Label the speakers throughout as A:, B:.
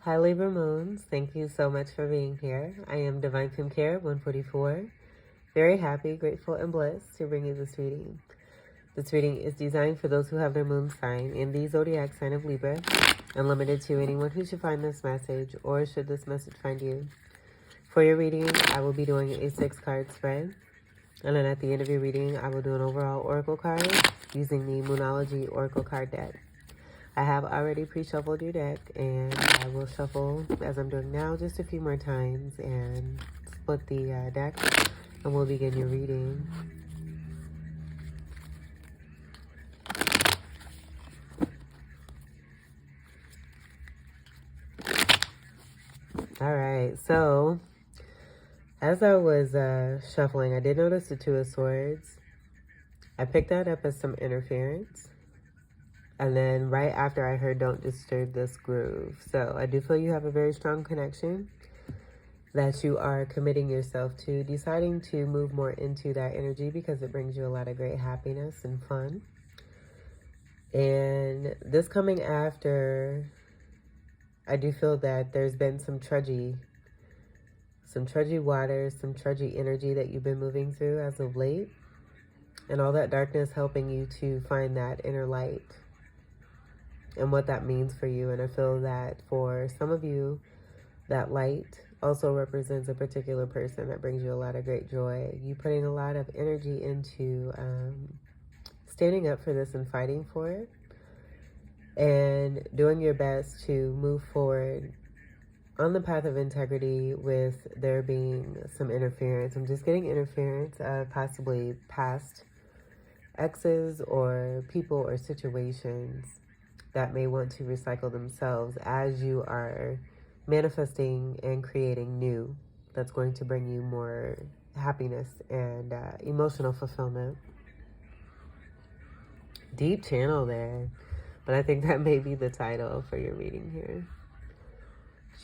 A: Hi Libra Moons, thank you so much for being here. I am Divine Femme Care 144. Very happy, grateful, and blessed to bring you this reading. This reading is designed for those who have their moon sign in the zodiac sign of Libra and limited to anyone who should find this message or should this message find you. For your reading, I will be doing a 6-card spread. And then at the end of your reading, I will do an overall oracle card using the Moonology Oracle card deck. I have already pre-shuffled your deck, and I will shuffle, as I'm doing now, just a few more times and split the deck, and we'll begin your reading. All right, so as I was shuffling, I did notice the Two of Swords. I picked that up as some interference. And then right after I heard don't disturb this groove. So I do feel you have a very strong connection that you are committing yourself to, deciding to move more into that energy because it brings you a lot of great happiness and fun. And this coming after, I do feel that there's been some trudgy waters, some trudgy energy that you've been moving through as of late. And all that darkness helping you to find that inner light and what that means for you. And I feel that for some of you, that light also represents a particular person that brings you a lot of great joy. You putting a lot of energy into standing up for this and fighting for it and doing your best to move forward on the path of integrity with there being some interference. I'm just getting interference of possibly past exes or people or situations that may want to recycle themselves as you are manifesting and creating new that's going to bring you more happiness and emotional fulfillment. Deep channel there, but I think that may be the title for your reading here.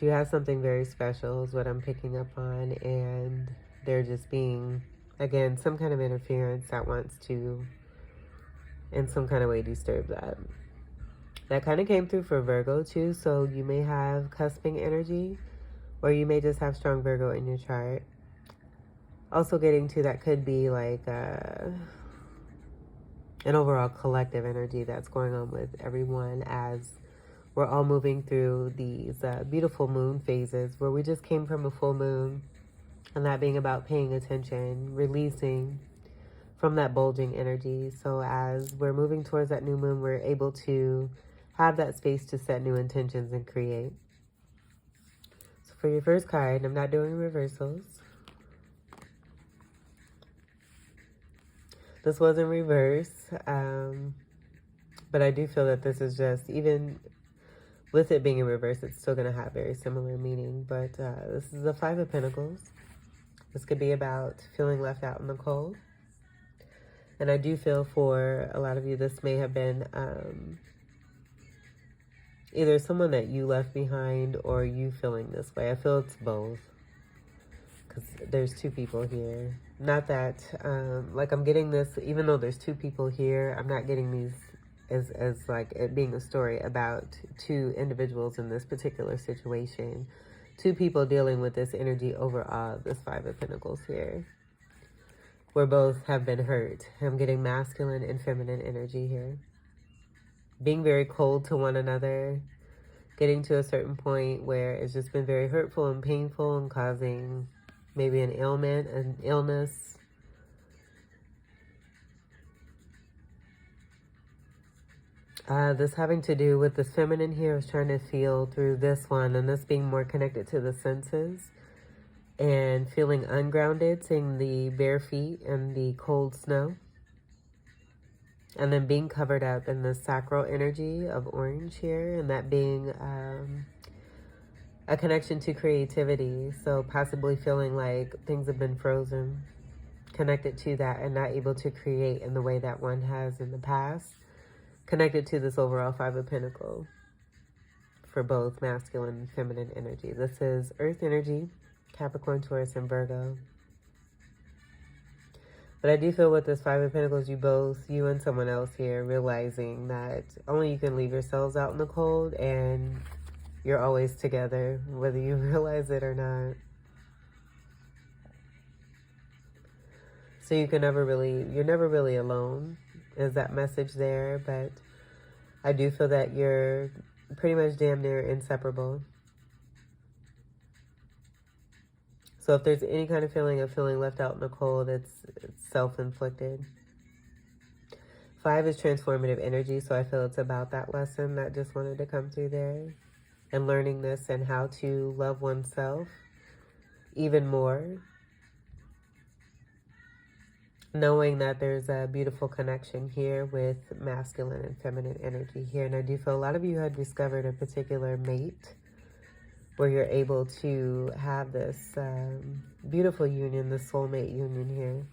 A: You have something very special is what I'm picking up on, and there just being, again, some kind of interference that wants to in some kind of way disturb that. That kind of came through for Virgo too, so you may have cusping energy, or you may just have strong Virgo in your chart. Also getting to that could be like an overall collective energy that's going on with everyone as we're all moving through these beautiful moon phases where we just came from a full moon, and that being about paying attention, releasing from that bulging energy. So as we're moving towards that new moon, we're able to have that space to set new intentions and create. So for your first card, I'm not doing reversals. This was in reverse, but I do feel that this is just, even with it being in reverse, it's still going to have very similar meaning. But this is the Five of Pentacles. This could be about feeling left out in the cold. And I do feel for a lot of you, this may have been either someone that you left behind or you feeling this way. I feel it's both because there's two people here. Not that, like I'm getting this, even though there's two people here, I'm not getting these as like it being a story about two individuals in this particular situation. Two people dealing with this energy overall, this Five of Pentacles here. Where both have been hurt. I'm getting masculine and feminine energy here. Being very cold to one another. Getting to a certain point where it's just been very hurtful and painful and causing maybe an ailment, an illness. This having to do with this feminine here is trying to feel through this one, and this being more connected to the senses. And feeling ungrounded, seeing the bare feet and the cold snow. And then being covered up in the sacral energy of orange here, and that being a connection to creativity. So possibly feeling like things have been frozen, connected to that and not able to create in the way that one has in the past. Connected to this overall Five of Pentacles for both masculine and feminine energy. This is Earth energy. Capricorn, Taurus, and Virgo. But I do feel with this Five of Pentacles, you and someone else here, realizing that only you can leave yourselves out in the cold and you're always together, whether you realize it or not. So you're never really alone, is that message there. But I do feel that you're pretty much damn near inseparable. So if there's any kind of feeling left out in the cold, it's self-inflicted. 5 is transformative energy, so I feel it's about that lesson that just wanted to come through there. And learning this and how to love oneself even more. Knowing that there's a beautiful connection here with masculine and feminine energy here. And I do feel a lot of you had discovered a particular mate where you're able to have this beautiful union, this soulmate union here.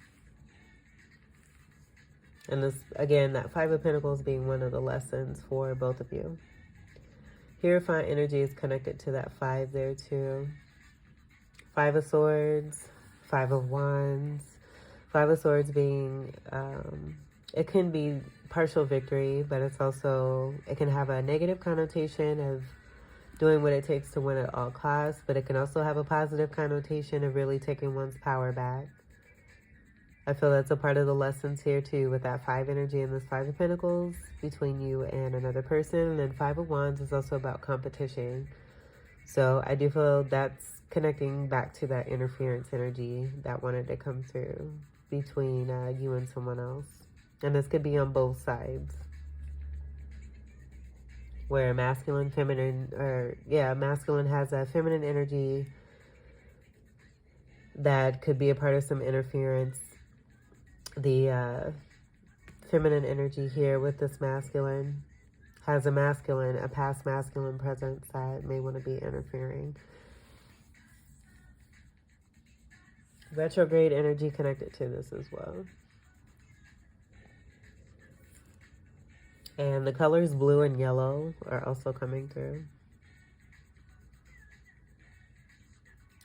A: And this, again, that 5 of Pentacles being one of the lessons for both of you. Hierophant energy is connected to that 5 there too. 5 of Swords, 5 of Wands. 5 of Swords being, it can be partial victory, but it's also, it can have a negative connotation of doing what it takes to win at all costs, but it can also have a positive connotation of really taking one's power back. I feel that's a part of the lessons here too, with that 5 energy and this 5 of Pentacles between you and another person. And then 5 of Wands is also about competition. So I do feel that's connecting back to that interference energy that wanted to come through between you and someone else. And this could be on both sides. Where masculine, feminine, masculine has a feminine energy that could be a part of some interference. The feminine energy here with this masculine has a past masculine presence that may want to be interfering. Retrograde energy connected to this as well. And the colors blue and yellow are also coming through.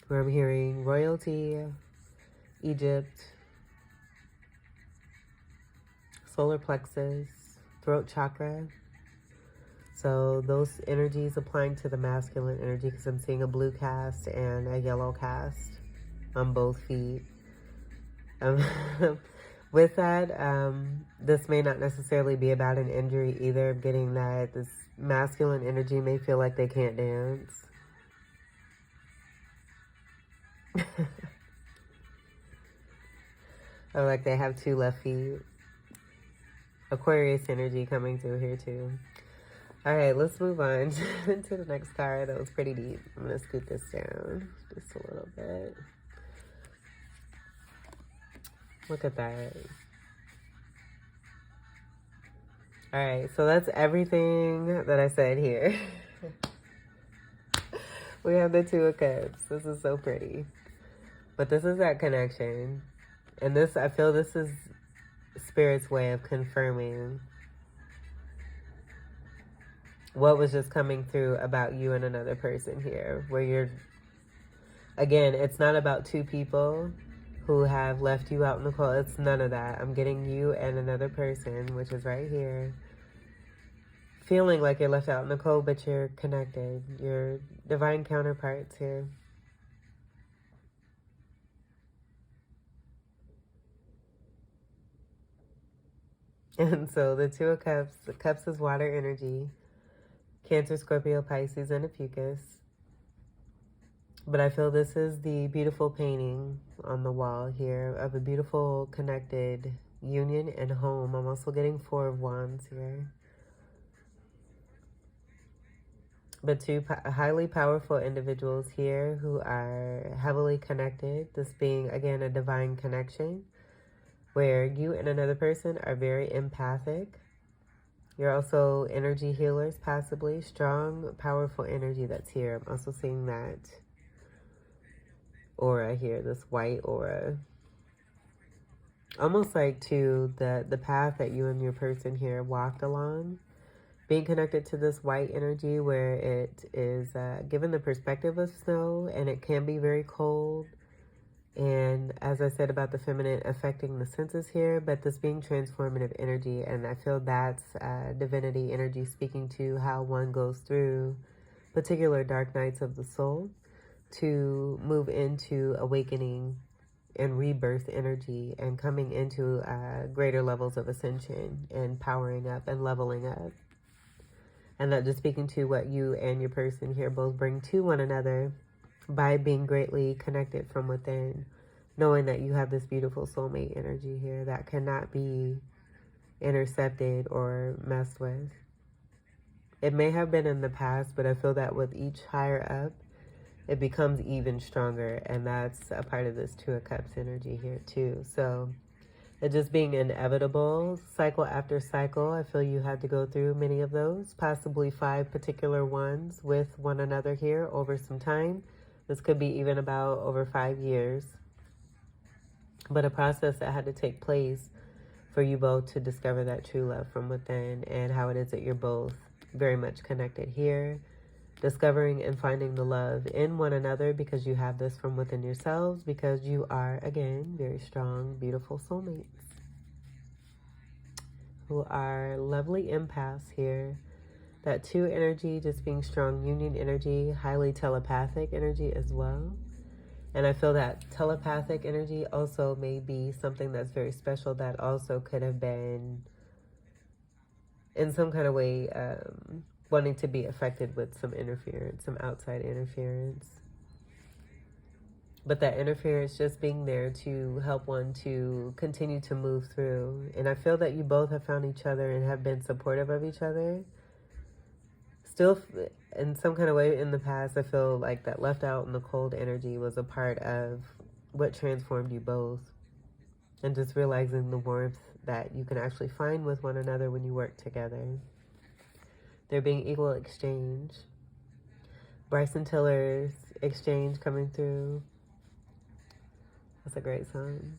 A: Where I'm hearing royalty, Egypt, solar plexus, throat chakra. So those energies applying to the masculine energy, because I'm seeing a blue cast and a yellow cast on both feet. With that, this may not necessarily be about an injury either. I'm getting that this masculine energy may feel like they can't dance. Or like they have 2 left feet. Aquarius energy coming through here too. All right, let's move on to the next card. That was pretty deep. I'm going to scoot this down just a little bit. Look at that. All right, so that's everything that I said here. We have the 2 of Cups. This is so pretty. But this is that connection. And this, I feel this is Spirit's way of confirming what was just coming through about you and another person here. Where you're, again, it's not about 2 people who have left you out in the cold. It's none of that. I'm getting you and another person, which is right here, feeling like you're left out in the cold, but you're connected. You're divine counterparts here. And so the 2 of Cups, the Cups is water energy, Cancer, Scorpio, Pisces, and a Fucus. But I feel this is the beautiful painting on the wall here of a beautiful connected union and home. I'm also getting 4 of Wands here. But 2 highly powerful individuals here who are heavily connected. This being, again, a divine connection where you and another person are very empathic. You're also energy healers, possibly. Strong, powerful energy that's here. I'm also seeing that aura here, this white aura. Almost like to the path that you and your person here walked along. Being connected to this white energy where it is given the perspective of snow, and it can be very cold. And as I said about the feminine affecting the senses here, but this being transformative energy, and I feel that's divinity energy speaking to how one goes through particular dark nights of the soul to move into awakening and rebirth energy and coming into greater levels of ascension and powering up and leveling up. And that just speaking to what you and your person here both bring to one another by being greatly connected from within, knowing that you have this beautiful soulmate energy here that cannot be intercepted or messed with. It may have been in the past, but I feel that with each higher up, it becomes even stronger. And that's a part of this Two of Cups energy here too. So it just being inevitable, cycle after cycle. I feel you had to go through many of those, possibly 5 particular ones with one another here over some time. This could be even about over 5 years. But a process that had to take place for you both to discover that true love from within, and how it is that you're both very much connected here, discovering and finding the love in one another because you have this from within yourselves, because you are, again, very strong, beautiful soulmates who are lovely empaths here. That 2 energy just being strong union energy, highly telepathic energy as well. And I feel that telepathic energy also may be something that's very special that also could have been in some kind of way wanting to be affected with some interference, some outside interference. But that interference just being there to help one to continue to move through. And I feel that you both have found each other and have been supportive of each other. Still, in some kind of way in the past, I feel like that left out in the cold energy was a part of what transformed you both. And just realizing the warmth that you can actually find with one another when you work together. There being equal exchange. Bryson Tiller's Exchange coming through. That's a great song.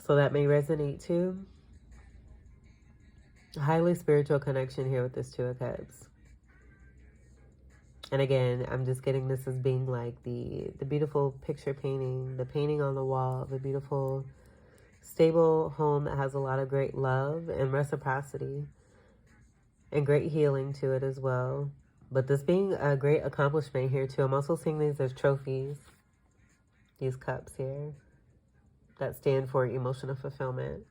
A: So that may resonate too. Highly spiritual connection here with this Two of Cups. And again, I'm just getting this as being like the beautiful picture painting, the painting on the wall, the beautiful stable home that has a lot of great love and reciprocity and great healing to it as well. But this being a great accomplishment here too. I'm also seeing these as trophies, these cups here that stand for emotional fulfillment.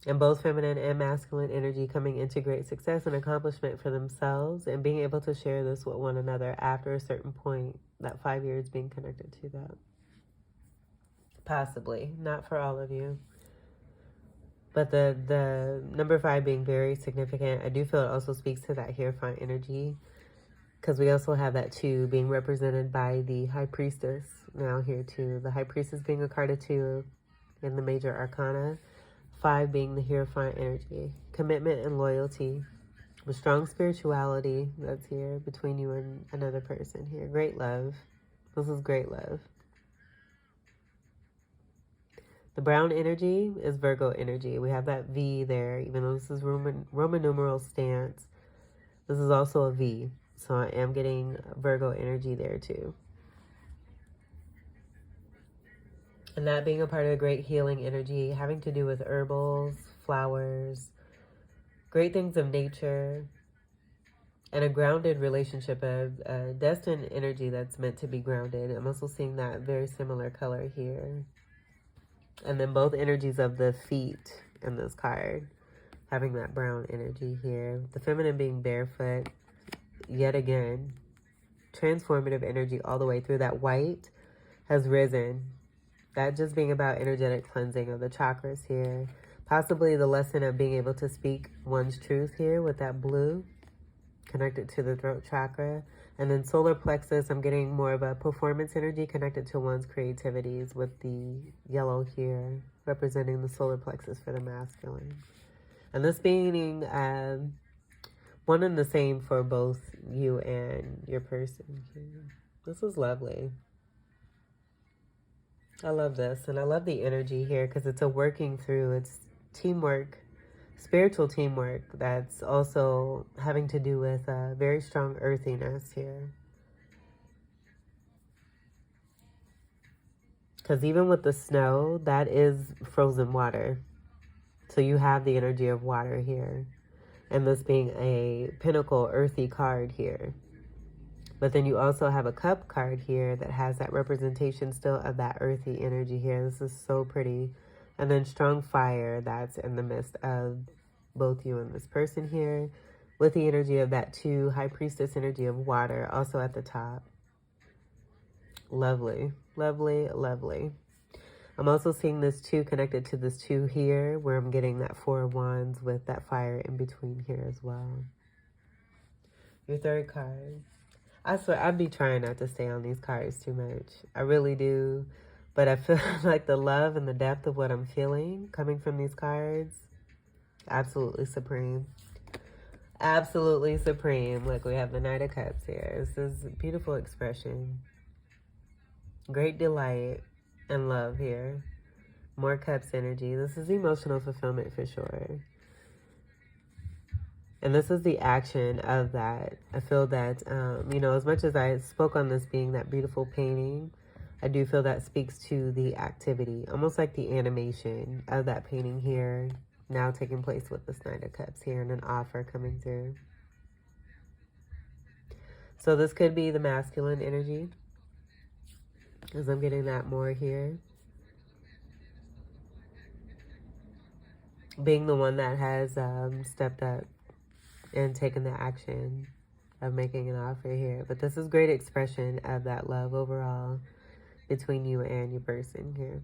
A: And both feminine and masculine energy coming into great success and accomplishment for themselves and being able to share this with one another after a certain point, that 5 years being connected to that. Possibly, not for all of you. But the number 5 being very significant, I do feel it also speaks to that Hierophant energy, because we also have that 2 being represented by the High Priestess now here too. The High Priestess being a card of 2 in the major arcana. 5 being the Hierophant energy. Commitment and loyalty. With strong spirituality that's here between you and another person here. Great love. This is great love. The brown energy is Virgo energy. We have that V there, even though this is Roman numeral stance. This is also a V. So I am getting Virgo energy there too. And that being a part of the great healing energy, having to do with herbals, flowers, great things of nature, and a grounded relationship, a destined energy that's meant to be grounded. I'm also seeing that very similar color here. And then both energies of the feet in this card, having that brown energy here. The feminine being barefoot, yet again, transformative energy all the way through. That white has risen. That just being about energetic cleansing of the chakras here. Possibly the lesson of being able to speak one's truth here with that blue connected to the throat chakra. And then solar plexus, I'm getting more of a performance energy connected to one's creativities with the yellow here, representing the solar plexus for the masculine. And this being one and the same for both you and your person here. This is lovely. I love this, and I love the energy here because it's a working through, it's teamwork, spiritual teamwork that's also having to do with very strong earthiness here. Because even with the snow, that is frozen water. So you have the energy of water here. and this being a Pentacle earthy card here. But then you also have a Cup card here that has that representation still of that earthy energy here. This is so pretty. And then strong fire that's in the midst of both you and this person here, with the energy of that 2, High Priestess energy of water also at the top. Lovely, lovely, lovely. I'm also seeing this 2 connected to this 2 here, where I'm getting that 4 of Wands with that fire in between here as well. Your third card. I swear, I'd be trying not to stay on these cards too much. I really do. But I feel like the love and the depth of what I'm feeling coming from these cards, absolutely supreme. Absolutely supreme. Look, we have the Knight of Cups here. This is beautiful expression. Great delight and love here. More Cups energy. This is emotional fulfillment for sure. And this is the action of that. I feel that, you know, as much as I spoke on this being that beautiful painting, I do feel that speaks to the activity, almost like the animation of that painting here, now taking place with this Knight of Cups here and an offer coming through. So this could be the masculine energy, as I'm getting that more here. Being the one that has stepped up and taken the action of making an offer here. But this is great expression of that love overall between you and your person here.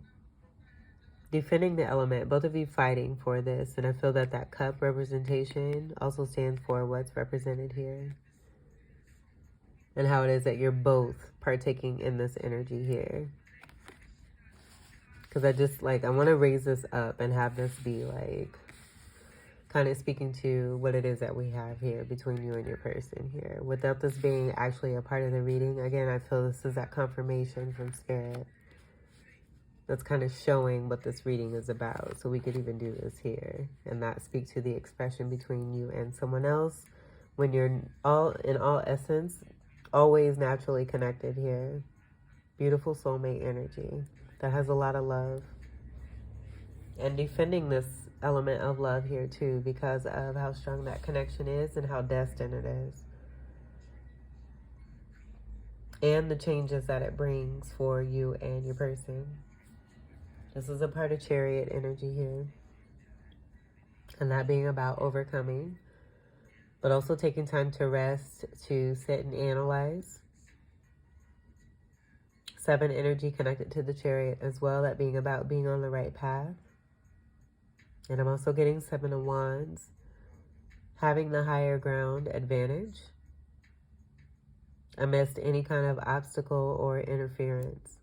A: Defending the element, both of you fighting for this. And I feel that that cup representation also stands for what's represented here. And how it is that you're both partaking in this energy here. Because I want to raise this up and have this be like kind of speaking to what it is that we have here between you and your person here. Without this being actually a part of the reading, again, I feel this is that confirmation from Spirit that's kind of showing what this reading is about. So we could even do this here and that speak to the expression between you and someone else when you're in all essence, always naturally connected here. Beautiful soulmate energy that has a lot of love. And defending this element of love here too, because of how strong that connection is and how destined it is. And the changes that it brings for you and your person. This is a part of Chariot energy here. And that being about overcoming, but also taking time to rest, to sit and analyze. 7 energy connected to the Chariot as well, that being about being on the right path. And I'm also getting 7 of Wands, having the higher ground advantage amidst any kind of obstacle or interference.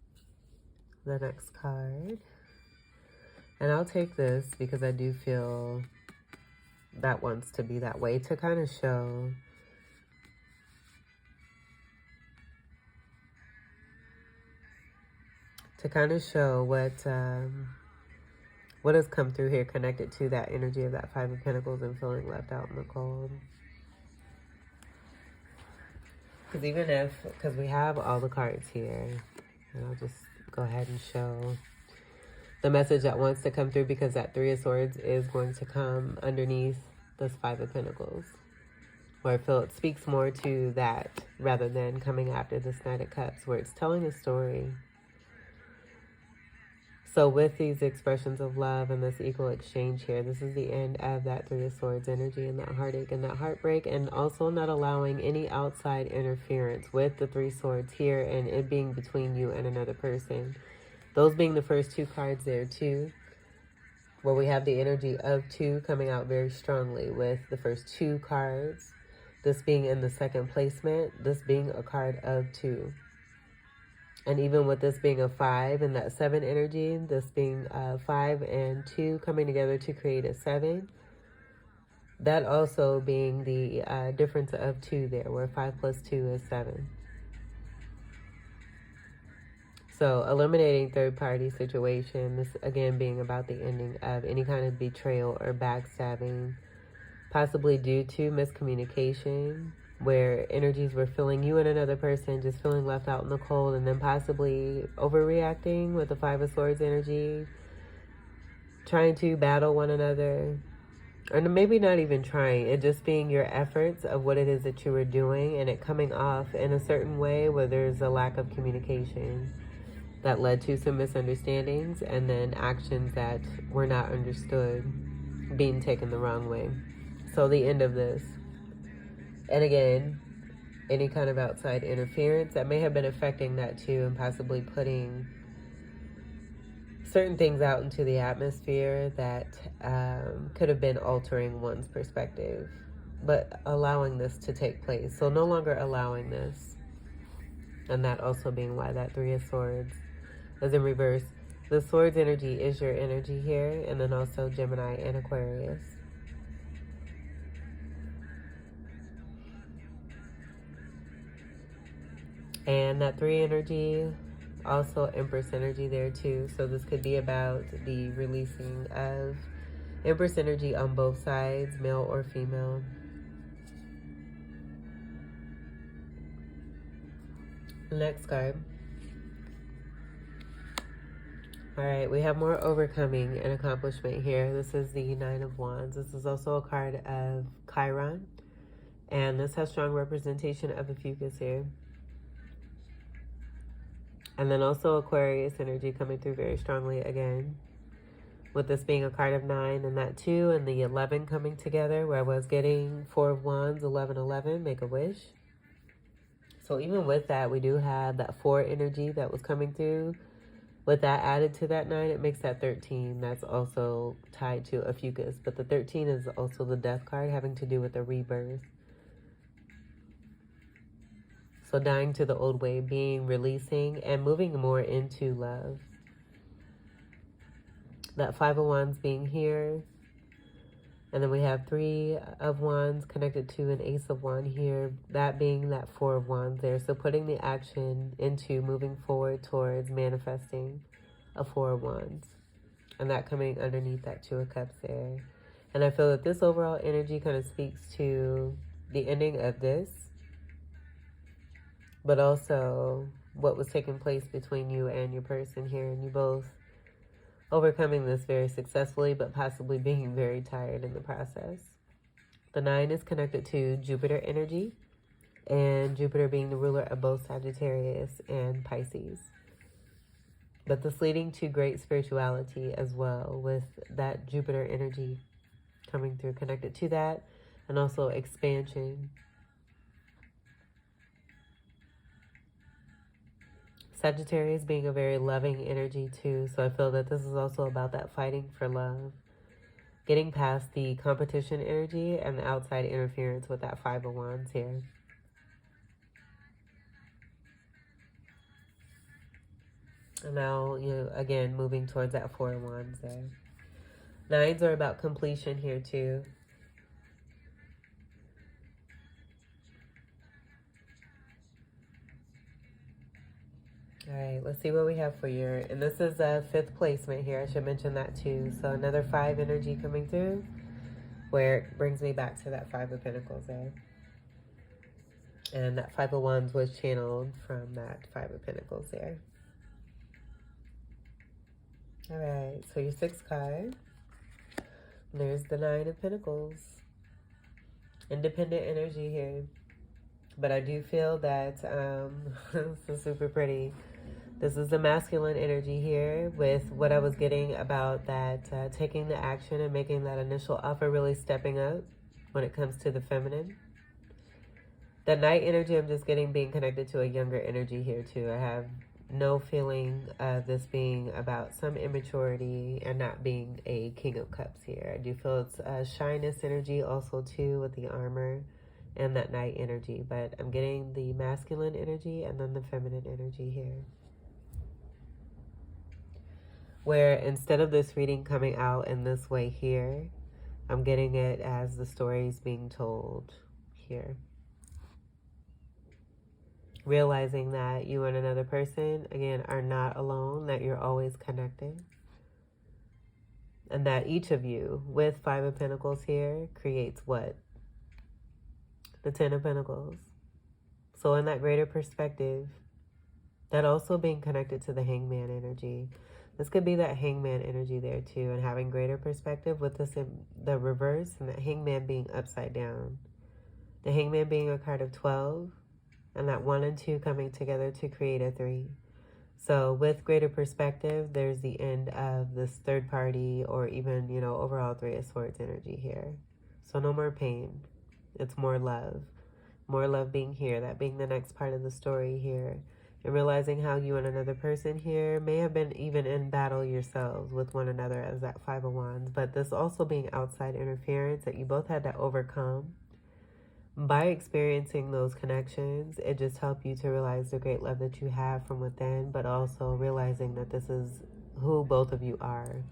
A: The next card. And I'll take this because I do feel that wants to be that way, to kind of show what has come through here connected to that energy of that 5 of Pentacles and feeling left out in the cold. Because we have all the cards here, and I'll just go ahead and show the message that wants to come through, because that 3 of Swords is going to come underneath this 5 of Pentacles, where I feel it speaks more to that rather than coming after this Knight of Cups, where it's telling a story. So with these expressions of love and this equal exchange here, this is the end of that 3 of Swords energy and that heartache and that heartbreak, and also not allowing any outside interference with the 3 swords here and it being between you and another person. Those being the first 2 cards there too, where we have the energy of 2 coming out very strongly with the first 2 cards. This being in the second placement, this being a card of 2. And even with this being a 5 and that 7 energy, this being 5 and 2 coming together to create a 7. That also being the difference of 2 there, where 5 plus 2 is 7. So eliminating third-party situation, this again being about the ending of any kind of betrayal or backstabbing, possibly due to miscommunication, where energies were feeling you and another person just feeling left out in the cold, and then possibly overreacting with the 5 of Swords energy, trying to battle one another, And maybe not even trying, it just being your efforts of what it is that you were doing and it coming off in a certain way where there's a lack of communication that led to some misunderstandings and then actions that were not understood being taken the wrong way. So the end of this. And again, any kind of outside interference that may have been affecting that too, and possibly putting certain things out into the atmosphere that could have been altering one's perspective, but allowing this to take place. So no longer allowing this. And that also being why that Three of Swords is in reverse. The Swords energy is your energy here, and then also Gemini and Aquarius. And that 3 energy, also Empress energy there too. So this could be about the releasing of Empress energy on both sides, male or female. Next card. All right, we have more overcoming and accomplishment here. This is the Nine of Wands. This is also a card of Chiron. And this has strong representation of a fucus here. And then also Aquarius energy coming through very strongly again. With this being a card of 9 and that 2 and the 11 coming together, where I was getting 4 of Wands, 11, 11, make a wish. So even with that, we do have that 4 energy that was coming through. With that added to that 9, it makes that 13. That's also tied to a fucus. But the 13 is also the death card, having to do with the rebirth. So dying to the old way, being, releasing, and moving more into love. That 5 of Wands being here. And then we have 3 of Wands connected to an Ace of Wands here. That being that 4 of Wands there. So putting the action into moving forward towards manifesting a 4 of Wands. And that coming underneath that 2 of Cups there. And I feel that this overall energy kind of speaks to the ending of this, but also what was taking place between you and your person here, and you both overcoming this very successfully, but possibly being very tired in the process. The 9 is connected to Jupiter energy, and Jupiter being the ruler of both Sagittarius and Pisces. But this leading to great spirituality as well, with that Jupiter energy coming through, connected to that, and also expansion. Sagittarius being a very loving energy too, so I feel that this is also about that fighting for love. Getting past the competition energy and the outside interference with that 5 of Wands here. And now, again, moving towards that 4 of Wands there. 9s are about completion here too. All right, let's see what we have for you. And this is a 5th placement here. I should mention that too. So another 5 energy coming through, where it brings me back to that 5 of Pentacles there. And that 5 of Wands was channeled from that 5 of Pentacles there. All right, so your 6th card. There's the 9 of Pentacles. Independent energy here. But I do feel that this is super pretty. This is the masculine energy here with what I was getting about that taking the action and making that initial offer, really stepping up when it comes to the feminine. The Knight energy, I'm just getting being connected to a younger energy here too. I have no feeling of this being about some immaturity and not being a King of Cups here. I do feel it's a shyness energy also too with the armor and that Knight energy. But I'm getting the masculine energy and then the feminine energy here. Where instead of this reading coming out in this way here, I'm getting it as the stories being told here. Realizing that you and another person, again, are not alone, that you're always connected. And that each of you, with 5 of Pentacles here, creates what? The 10 of Pentacles. So in that greater perspective, that also being connected to the Hangman energy. This could be that hangman energy there too, and having greater perspective with this in the reverse, and that hangman being upside down. The hangman being a card of 12, and that 1 and 2 coming together to create a 3. So with greater perspective, there's the end of this third party or even, you know, overall 3 of Swords energy here. So no more pain. It's more love. More love being here, that being the next part of the story here. And realizing how you and another person here may have been even in battle yourselves with one another as that 5 of Wands. But this also being outside interference that you both had to overcome. By experiencing those connections, it just helped you to realize the great love that you have from within, but also realizing that this is who both of you are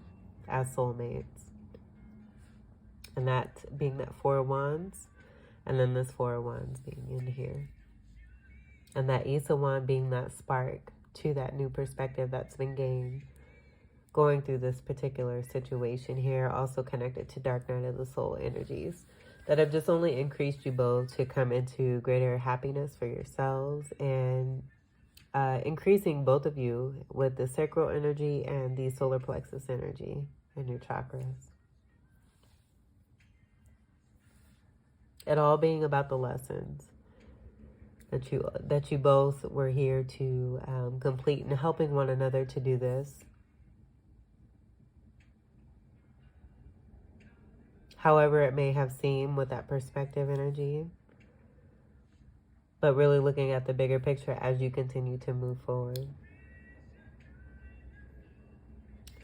A: as soulmates. And that being that 4 of Wands, and then this 4 of Wands being in here. And that Ace of Wands being that spark to that new perspective that's been gained going through this particular situation here, also connected to Dark Night of the Soul energies that have just only increased you both to come into greater happiness for yourselves, and increasing both of you with the sacral energy and the solar plexus energy in your chakras. It all being about the lessons that you both were here to complete, and helping one another to do this. However it may have seemed with that perspective energy, but really looking at the bigger picture as you continue to move forward.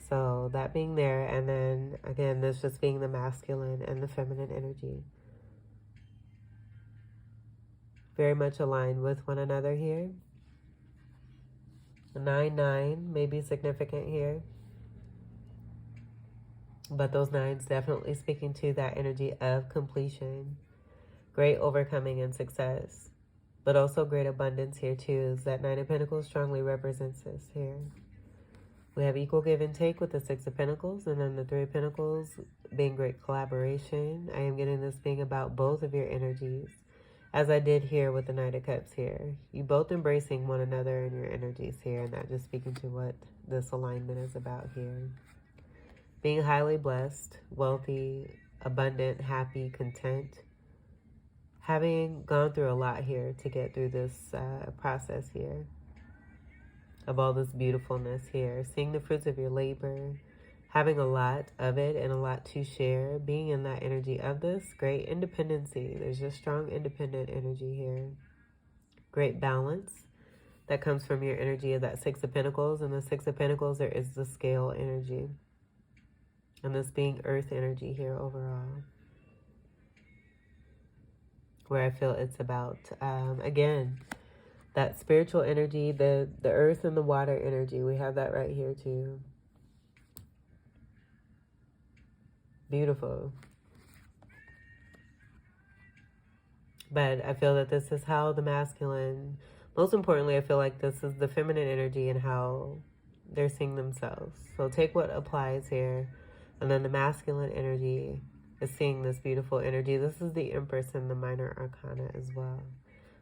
A: So that being there, and then again, this just being the masculine and the feminine energy. Very much aligned with one another here. 9-9 may be significant here. But those 9s definitely speaking to that energy of completion, great overcoming and success, but also great abundance here too, is that 9 of Pentacles strongly represents this here. We have equal give and take with the 6 of Pentacles, and then the 3 of Pentacles being great collaboration. I am getting this being about both of your energies, as I did here with the Knight of Cups here. You both embracing one another in your energies here, and that just speaking to what this alignment is about here. Being highly blessed, wealthy, abundant, happy, content. Having gone through a lot here to get through this process here. Of all this beautifulness here. Seeing the fruits of your labor. Having a lot of it and a lot to share. Being in that energy of this. Great independency. There's a strong independent energy here. Great balance. That comes from your energy of that 6 of Pentacles. And the 6 of Pentacles, there is the scale energy. And this being earth energy here overall. Where I feel it's about, again, that spiritual energy, the earth and the water energy. We have that right here too. Beautiful. But I feel that this is how the masculine, most importantly, I feel like this is the feminine energy and how they're seeing themselves. So take what applies here. And then the masculine energy is seeing this beautiful energy. This is the Empress and the Minor Arcana as well.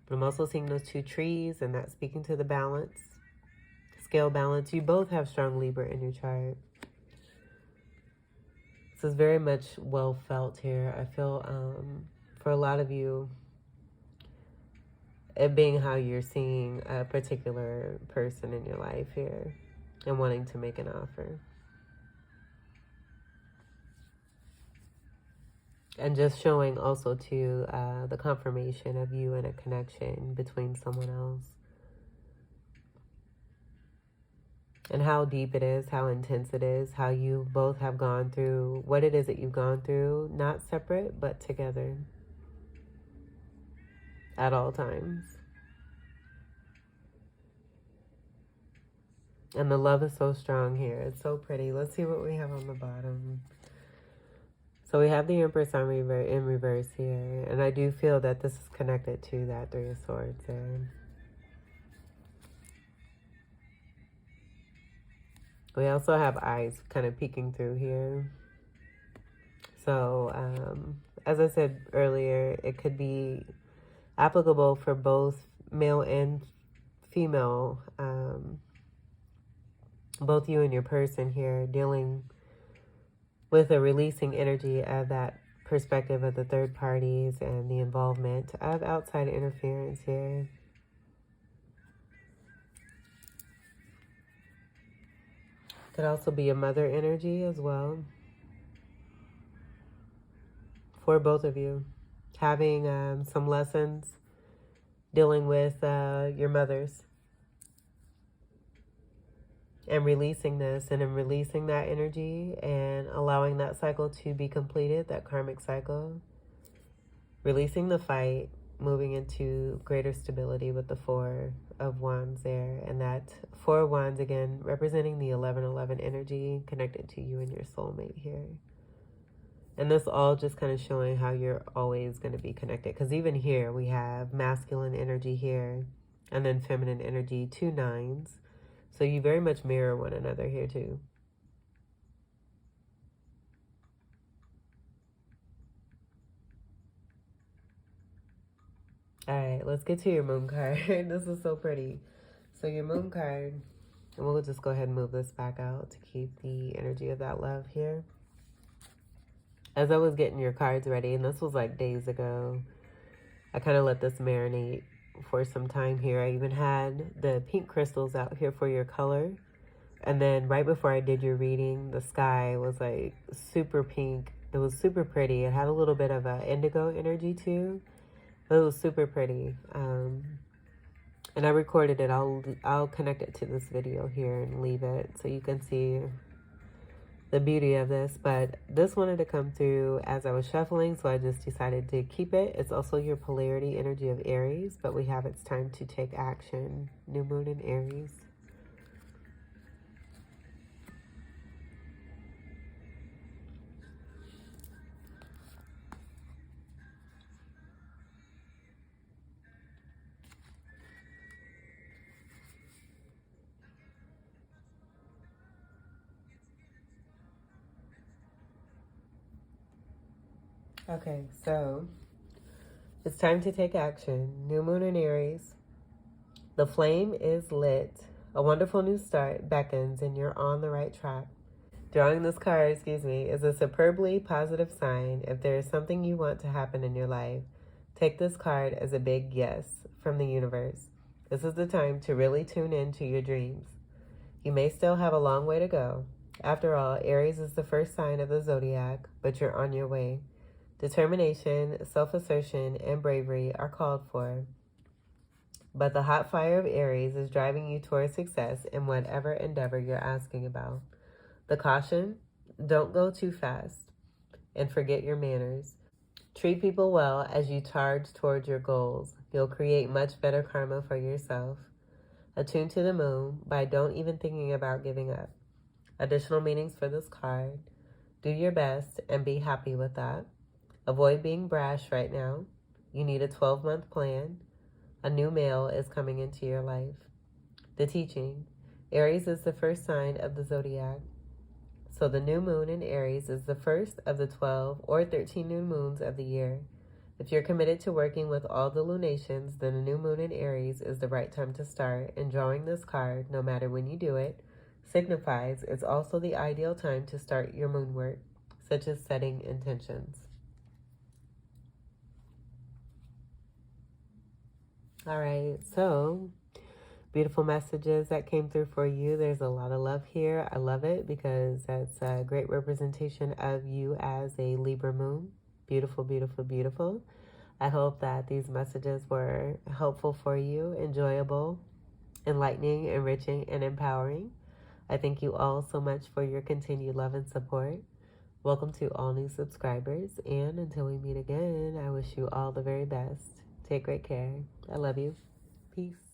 A: But I'm also seeing those 2 trees, and that's speaking to the balance, scale balance. You both have strong Libra in your chart. This is very much well felt here. I feel for a lot of you, it being how you're seeing a particular person in your life here and wanting to make an offer. And just showing also to the confirmation of you and a connection between someone else. And how deep it is, how intense it is, how you both have gone through what it is that you've gone through, not separate, but together. At all times. And the love is so strong here. It's so pretty. Let's see what we have on the bottom. So we have the Empress in reverse here. And I do feel that this is connected to that 3 of Swords there. We also have eyes kind of peeking through here. So, as I said earlier, it could be applicable for both male and female both you and your person here dealing with a releasing energy of that perspective of the third parties and the involvement of outside interference here. Could also be a mother energy as well for both of you. Having some lessons dealing with your mothers and releasing this, and in releasing that energy and allowing that cycle to be completed, that karmic cycle, releasing the fight, moving into greater stability with the Four of Wands there. And that Four of Wands, again, representing the 1111 energy connected to you and your soulmate here. And this all just kind of showing how you're always going to be connected. Because even here, we have masculine energy here and then feminine energy, 2 nines. So you very much mirror one another here too. All right, let's get to your moon card. This is so pretty. So your moon card, and we'll just go ahead and move this back out to keep the energy of that love here. As I was getting your cards ready, and this was like days ago, I kind of let this marinate for some time here. I even had the pink crystals out here for your color. And then right before I did your reading, the sky was like super pink. It was super pretty. It had a little bit of a indigo energy too. But it was super pretty. And I recorded it. I'll connect it to this video here and leave it so you can see the beauty of this. But this wanted to come through as I was shuffling, so I just decided to keep it. It's also your polarity energy of Aries, but we have it's time to take action. New moon in Aries. Okay, so it's time to take action. New moon in Aries. The flame is lit. A wonderful new start beckons and you're on the right track. Drawing this card, is a superbly positive sign. If there is something you want to happen in your life, take this card as a big yes from the universe. This is the time to really tune in to your dreams. You may still have a long way to go. After all, Aries is the first sign of the zodiac, but you're on your way. Determination, self-assertion, and bravery are called for. But the hot fire of Aries is driving you towards success in whatever endeavor you're asking about. The caution, don't go too fast and forget your manners. Treat people well as you charge towards your goals. You'll create much better karma for yourself. Attune to the moon by don't even thinking about giving up. Additional meanings for this card. Do your best and be happy with that. Avoid being brash right now. You need a 12-month plan. A new male is coming into your life. The teaching. Aries is the first sign of the zodiac. So the new moon in Aries is the first of the 12 or 13 new moons of the year. If you're committed to working with all the lunations, then the new moon in Aries is the right time to start. And drawing this card, no matter when you do it, signifies it's also the ideal time to start your moon work, such as setting intentions. All right, so beautiful messages that came through for you. There's a lot of love here. I love it because that's a great representation of you as a Libra moon. Beautiful, beautiful, beautiful. I hope that these messages were helpful for you, enjoyable, enlightening, enriching, and empowering. I thank you all so much for your continued love and support. Welcome to all new subscribers. And until we meet again, I wish you all the very best. Take great care. I love you. Peace.